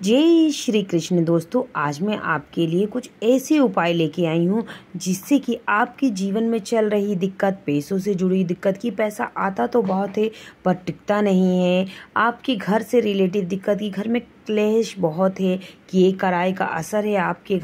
जय श्री कृष्ण दोस्तों, आज मैं आपके लिए कुछ ऐसे उपाय लेके आई हूँ जिससे कि आपके जीवन में चल रही दिक्कत, पैसों से जुड़ी दिक्कत की पैसा आता तो बहुत है पर टिकता नहीं है, आपके घर से रिलेटिव दिक्कत की घर में क्लेश बहुत है कि ये किराए का असर है आपके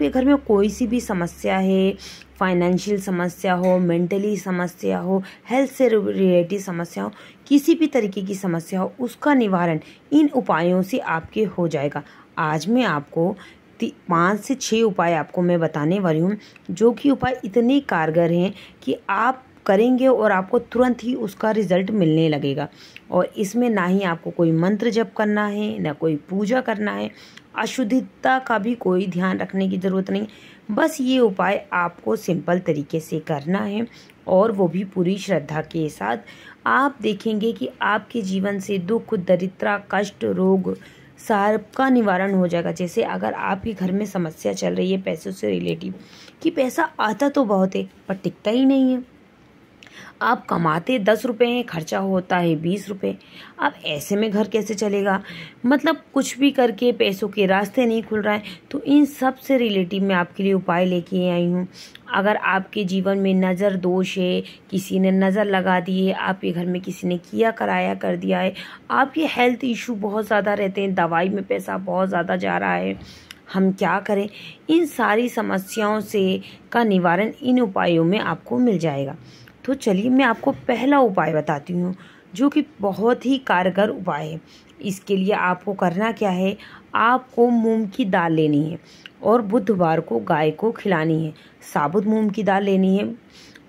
घर में कोई सी भी समस्या है, फाइनेंशियल समस्या हो, मेंटली समस्या हो, हेल्थ से रिलेटेड समस्या हो, किसी भी तरीके की समस्या हो, उसका निवारण इन उपायों से आपके हो जाएगा। आज मैं आपको 5 से 6 उपाय आपको मैं बताने वाली हूँ, जो कि उपाय इतने कारगर हैं कि आप करेंगे और आपको तुरंत ही उसका रिजल्ट मिलने लगेगा। और इसमें ना ही आपको कोई मंत्र जप करना है, ना कोई पूजा करना है, अशुद्धता का भी कोई ध्यान रखने की ज़रूरत नहीं। बस ये उपाय आपको सिंपल तरीके से करना है और वो भी पूरी श्रद्धा के साथ। आप देखेंगे कि आपके जीवन से दुख, दरिद्रता, कष्ट, रोग सबका निवारण हो जाएगा। जैसे अगर आपके घर में समस्या चल रही है पैसों से रिलेटिव कि पैसा आता तो बहुत है पर टिकता ही नहीं है, आप कमाते 10 रुपये हैं, खर्चा होता है 20 रुपये। अब ऐसे में घर कैसे चलेगा? मतलब कुछ भी करके पैसों के रास्ते नहीं खुल रहा है। तो इन सब से रिलेटिव मैं आपके लिए उपाय लेके आई हूँ। अगर आपके जीवन में नज़र दोष है, किसी ने नज़र लगा दी है, आपके घर में किसी ने किया कराया कर दिया है, आपके हेल्थ इशू बहुत ज़्यादा रहते हैं, दवाई में पैसा बहुत ज़्यादा जा रहा है, हम क्या करें? इन सारी समस्याओं से का निवारण इन उपायों में आपको मिल जाएगा। तो चलिए मैं आपको पहला उपाय बताती हूँ, जो कि बहुत ही कारगर उपाय है। इसके लिए आपको करना क्या है, आपको मूंग की दाल लेनी है और बुधवार को गाय को खिलानी है। साबुत मूंग की दाल लेनी है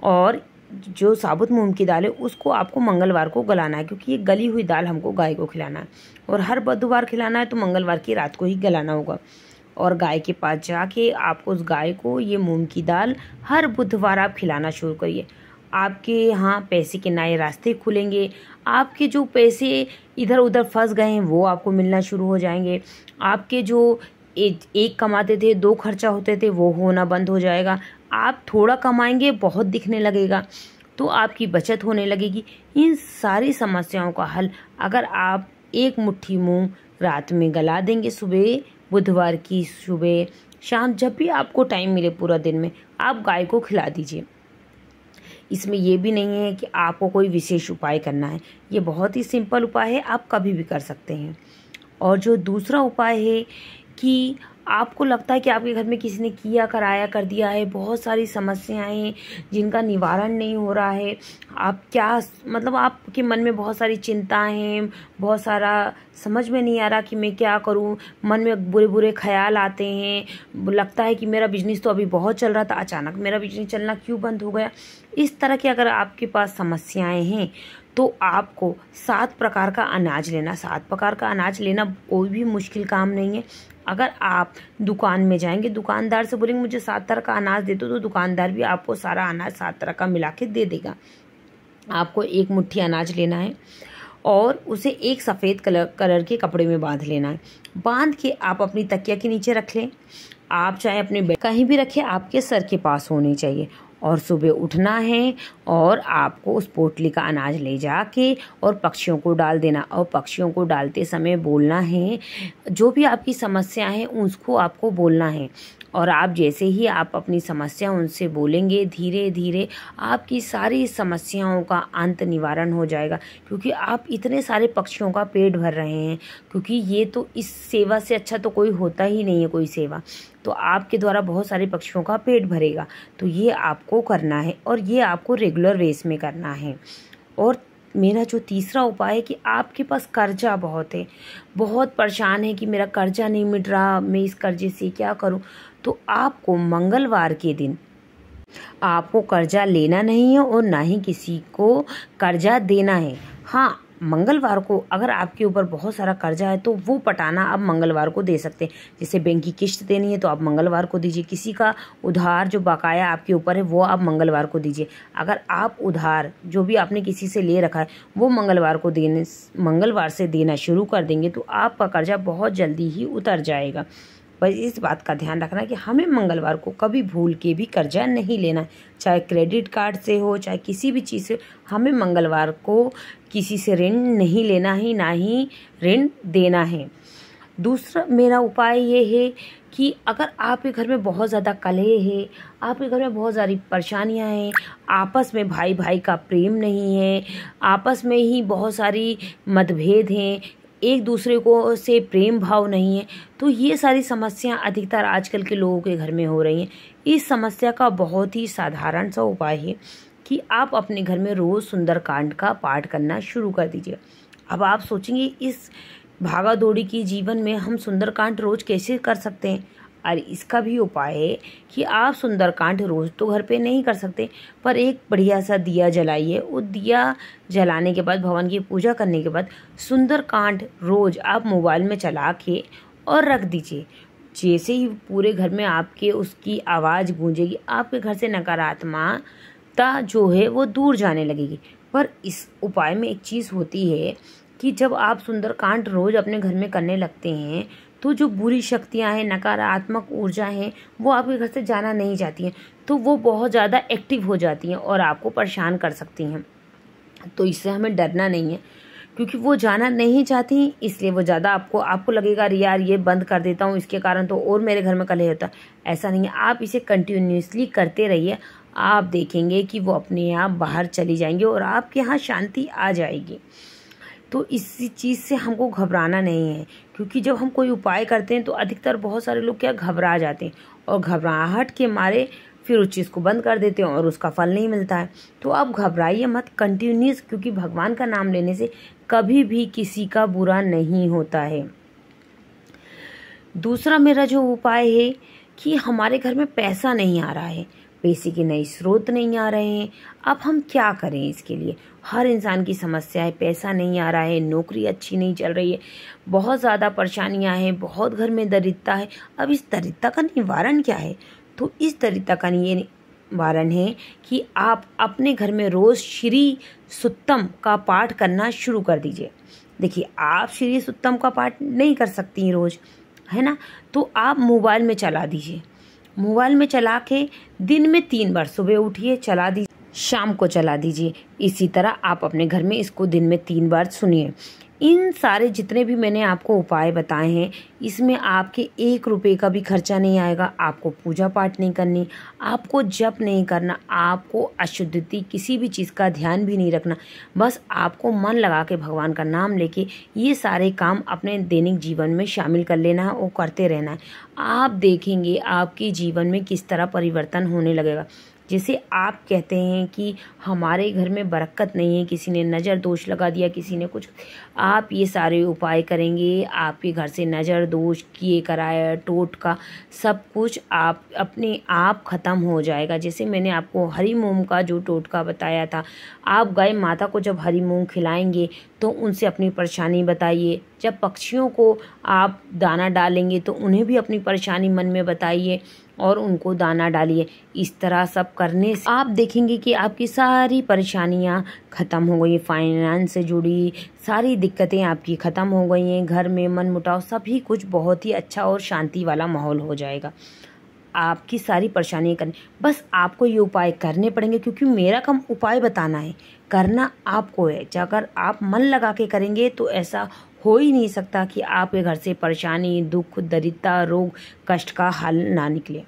और जो साबुत मूंग की दाल है उसको आपको मंगलवार को गलाना है, क्योंकि ये गली हुई दाल हमको गाय को खिलाना है और हर बुधवार खिलाना है, तो मंगलवार की रात को ही गलाना होगा। और गाय के पास जाके आपको उस गाय को ये मूंग की दाल हर बुधवार आप खिलाना शुरू करिए। आपके यहाँ पैसे के नए रास्ते खुलेंगे, आपके जो पैसे इधर उधर फंस गए हैं वो आपको मिलना शुरू हो जाएंगे। आपके जो एक कमाते थे 2 खर्चा होते थे वो होना बंद हो जाएगा। आप थोड़ा कमाएंगे बहुत दिखने लगेगा, तो आपकी बचत होने लगेगी। इन सारी समस्याओं का हल अगर आप एक मुट्ठी मूंग रात में गला देंगे, सुबह बुधवार की सुबह शाम जब भी आपको टाइम मिले पूरा दिन में आप गाय को खिला दीजिए। इसमें यह भी नहीं है कि आपको कोई विशेष उपाय करना है, ये बहुत ही सिंपल उपाय है, आप कभी भी कर सकते हैं। और जो दूसरा उपाय है कि आपको लगता है कि आपके घर में किसी ने किया कराया कर दिया है, बहुत सारी समस्याएं हैं जिनका निवारण नहीं हो रहा है, आप क्या मतलब आपके मन में बहुत सारी चिंताएं हैं, बहुत सारा समझ में नहीं आ रहा कि मैं क्या करूं, मन में बुरे बुरे ख्याल आते हैं, लगता है कि मेरा बिजनेस तो अभी बहुत चल रहा था, अचानक मेरा बिजनेस चलना क्यों बंद हो गया। इस तरह की अगर आपके पास समस्याएं हैं तो आपको 7 प्रकार का अनाज लेना। 7 प्रकार का अनाज लेना कोई भी मुश्किल काम नहीं है। अगर आप दुकान में जाएंगे, दुकानदार से बोलेंगे मुझे 7 तरह का अनाज दे दो, तो दुकानदार भी आपको सारा अनाज 7 तरह का मिला के दे देगा। आपको एक मुट्ठी अनाज लेना है और उसे एक सफ़ेद कलर के कपड़े में बांध लेना है। बांध के आप अपनी तकिया के नीचे रख लें, आप चाहे अपने बेड कहीं भी रखें, आपके सर के पास होनी चाहिए। और सुबह उठना है और आपको उस पोटली का अनाज ले जाके और पक्षियों को डाल देना। और पक्षियों को डालते समय बोलना है, जो भी आपकी समस्या है उसको आपको बोलना है। और आप जैसे ही आप अपनी समस्या उनसे बोलेंगे, धीरे धीरे आपकी सारी समस्याओं का अंत निवारण हो जाएगा। क्योंकि आप इतने सारे पक्षियों का पेट भर रहे हैं, क्योंकि ये तो इस सेवा से अच्छा तो कोई होता ही नहीं है, कोई सेवा तो आपके द्वारा बहुत सारे पक्षियों का पेट भरेगा। तो ये आपको करना है और ये आपको रेगुलर बेस में करना है। और मेरा जो तीसरा उपाय है कि आपके पास कर्जा बहुत है, बहुत परेशान है कि मेरा कर्जा नहीं मिट रहा, मैं इस कर्जे से क्या करूं, तो आपको मंगलवार के दिन आपको कर्जा लेना नहीं है और ना ही किसी को कर्जा देना है। हाँ, मंगलवार को अगर आपके ऊपर बहुत सारा कर्जा है तो वो पटाना आप मंगलवार को दे सकते हैं। जैसे बैंक की किस्त देनी है तो आप मंगलवार को दीजिए, किसी का उधार जो बकाया आपके ऊपर है वो आप मंगलवार को दीजिए। अगर आप उधार जो भी आपने किसी से ले रखा है वो मंगलवार से देना शुरू कर देंगे तो आपका कर्जा बहुत जल्दी ही उतर जाएगा। बस इस बात का ध्यान रखना कि हमें मंगलवार को कभी भूल के भी कर्जा नहीं लेना है, चाहे क्रेडिट कार्ड से हो चाहे किसी भी चीज़ से। हमें मंगलवार को किसी से ऋण नहीं लेना है, ना ही ऋण देना है। दूसरा मेरा उपाय ये है कि अगर आपके घर में बहुत ज़्यादा कलह है, आपके घर में बहुत सारी परेशानियां हैं, आपस में भाई भाई का प्रेम नहीं है, आपस में ही बहुत सारी मतभेद हैं, एक दूसरे को से प्रेम भाव नहीं है, तो ये सारी समस्याएं अधिकतर आजकल के लोगों के घर में हो रही हैं। इस समस्या का बहुत ही साधारण सा उपाय है कि आप अपने घर में रोज़ सुंदरकांड का पाठ करना शुरू कर दीजिए। अब आप सोचेंगे इस भागा दौड़ी की जीवन में हम सुंदरकांड रोज़ कैसे कर सकते हैं? और इसका भी उपाय है कि आप सुंदरकांड रोज़ तो घर पे नहीं कर सकते, पर एक बढ़िया सा दिया जलाइए। वो दिया जलाने के बाद, भगवान की पूजा करने के बाद, सुंदरकांड रोज़ आप मोबाइल में चला के और रख दीजिए। जैसे ही पूरे घर में आपके उसकी आवाज़ गूंजेगी, आपके घर से नकारात्मकता जो है वो दूर जाने लगेगी। पर इस उपाय में एक चीज़ होती है कि जब आप सुंदरकांड रोज़ अपने घर में करने लगते हैं तो जो बुरी शक्तियां हैं, नकारात्मक ऊर्जा हैं, वो आपके घर से जाना नहीं चाहती हैं, तो वो बहुत ज़्यादा एक्टिव हो जाती हैं और आपको परेशान कर सकती हैं। तो इससे हमें डरना नहीं है, क्योंकि वो जाना नहीं चाहती, इसलिए वो ज़्यादा आपको लगेगा अरे यार ये बंद कर देता हूँ, इसके कारण तो और मेरे घर में कलह होता। ऐसा नहीं है, आप इसे कंटिन्यूसली करते रहिए। आप देखेंगे कि वो अपने आप बाहर चली जाएंगी और आपके यहाँ शांति आ जाएगी। तो इसी चीज़ से हमको घबराना नहीं है, क्योंकि जब हम कोई उपाय करते हैं तो अधिकतर बहुत सारे लोग क्या घबरा जाते हैं और घबराहट के मारे फिर उस चीज़ को बंद कर देते हैं और उसका फल नहीं मिलता है। तो आप घबराइए मत, कंटिन्यूस, क्योंकि भगवान का नाम लेने से कभी भी किसी का बुरा नहीं होता है। दूसरा मेरा जो उपाय है कि हमारे घर में पैसा नहीं आ रहा है, पैसे के नए स्रोत नहीं आ रहे हैं। अब हम क्या करें इसके लिए? हर इंसान की समस्या है, पैसा नहीं आ रहा है, नौकरी अच्छी नहीं चल रही है, बहुत ज़्यादा परेशानियां हैं, बहुत घर में दरिद्रता है। अब इस दरिद्रता का निवारण क्या है? तो इस दरिद्रता का निवारण है कि आप अपने घर में रोज़ श्री सुत्तम का पाठ करना शुरू कर दीजिए। देखिए, आप श्री सुत्तम का पाठ नहीं कर सकती रोज़, है ना, तो आप मोबाइल में चला दीजिए। मोबाइल में चला के दिन में 3 बार, सुबह उठिए चला दीजिए, शाम को चला दीजिए। इसी तरह आप अपने घर में इसको दिन में 3 बार सुनिए। इन सारे जितने भी मैंने आपको उपाय बताए हैं, इसमें आपके 1 रुपये का भी खर्चा नहीं आएगा। आपको पूजा पाठ नहीं करनी, आपको जप नहीं करना, आपको अशुद्धि किसी भी चीज़ का ध्यान भी नहीं रखना। बस आपको मन लगा के भगवान का नाम लेके ये सारे काम अपने दैनिक जीवन में शामिल कर लेना है और करते रहना है। आप देखेंगे आपके जीवन में किस तरह परिवर्तन होने लगेगा। जैसे आप कहते हैं कि हमारे घर में बरकत नहीं है, किसी ने नज़र दोष लगा दिया, किसी ने कुछ, आप ये सारे उपाय करेंगे, आपके घर से नज़र दोष किए कराया टोटका सब कुछ आप अपने आप ख़त्म हो जाएगा। जैसे मैंने आपको हरी मूंग का जो टोटका बताया था, आप गाय माता को जब हरी मूंग खिलाएंगे तो उनसे अपनी परेशानी बताइए। जब पक्षियों को आप दाना डालेंगे तो उन्हें भी अपनी परेशानी मन में बताइए और उनको दाना डालिए। इस तरह सब करने से आप देखेंगे कि आपकी सारी परेशानियां ख़त्म हो गई, फाइनेंस से जुड़ी सारी दिक्कतें आपकी ख़त्म हो गई हैं, घर में मन मुटाव सभी कुछ बहुत ही अच्छा और शांति वाला माहौल हो जाएगा। आपकी सारी परेशानियां करने, बस आपको ये उपाय करने पड़ेंगे, क्योंकि मेरा काम उपाय बताना है, करना आपको है। अगर आप मन लगा के करेंगे तो ऐसा हो ही नहीं सकता कि आपके घर से परेशानी, दुख, दरिद्रता, रोग, कष्ट का हल ना निकले।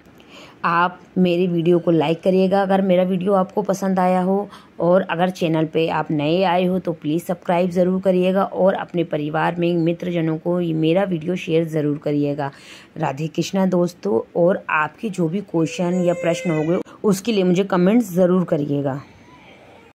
आप मेरे वीडियो को लाइक करिएगा अगर मेरा वीडियो आपको पसंद आया हो, और अगर चैनल पे आप नए आए हो तो प्लीज़ सब्सक्राइब ज़रूर करिएगा और अपने परिवार में मित्रजनों को ये मेरा वीडियो शेयर ज़रूर करिएगा। राधे कृष्णा दोस्तों, और आपके जो भी क्वेश्चन या प्रश्न हो गए उसके लिए मुझे कमेंट्स ज़रूर करिएगा।